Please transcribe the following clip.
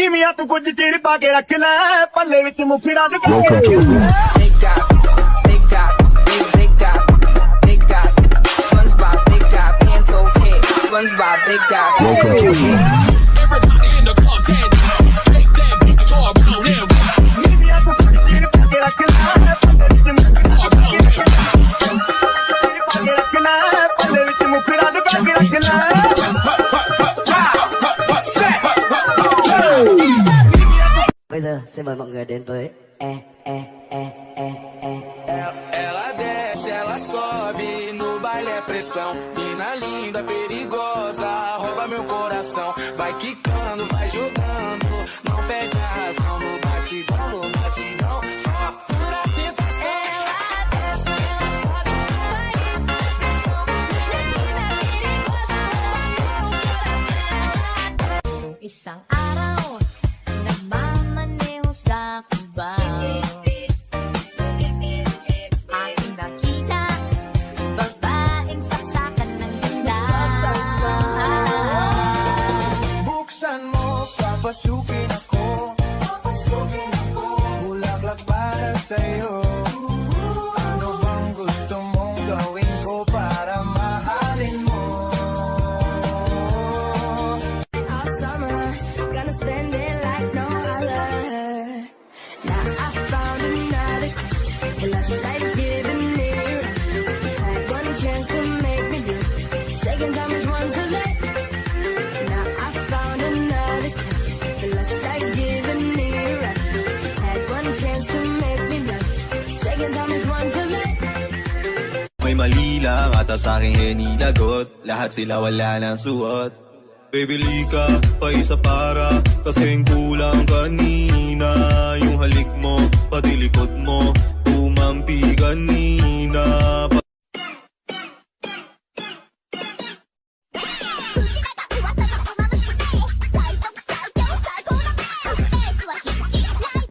ਨੀਵੀਆਂ ਤੂੰ ਕੁਝ ਚਿਰ ਪਾ ਕੇ ਰੱਖ ਲੈ ਪੱਲੇ ਵਿੱਚ ਮੁਖੜਾ ਦੁਕਾ ਕੇ ਰੱਖ SpongeBob, big guy, pencil head. Everybody in the club, take that beat, go around and ਨੀਵੀਆਂ ਤੂੰ ਕੁਝ ਚਿਰ ਪਾ ਕੇ ਰੱਖ ਲੈ ਪੱਲੇ ਵਿੱਚ ਮੁਖੜਾ ਦੁਕਾ ਕੇ ਰੱਖ ਲੈ Bây giờ xin mời mọi người đến với Ela desce, ela sobe, no baile é pressão. Mina linda, perigosa, rouba meu coração. Vai quicando, vai jogando, não perde a razão. No batidão, só pura tentação. Ela desce, ela sobe, no baile é pressão. Mina linda, perigosa, rouba meu coração. Isang araw, nagmamaneho sa Cubao. Aking nakita, babaeng saksakan ng ganda. Buksan mo, papasukin ako. Bulaklak para sa'yo. Ano bang gusto mong gawin ko para mahalin mo? All summer, gonna spend it like no other. Now I found another lush like giving me rush. Had one chance to make me blush. Second time is one to let. Now I found another lush like giving me rush. Had one chance to make me blush. Second time is one to let. May mali lang ata sa'king hinilagot. Lahat sila wala nang suot. Bibili ka pa isa para kasing kulang kanina. Yung halik mo, pati likod mo, tumampi kanina.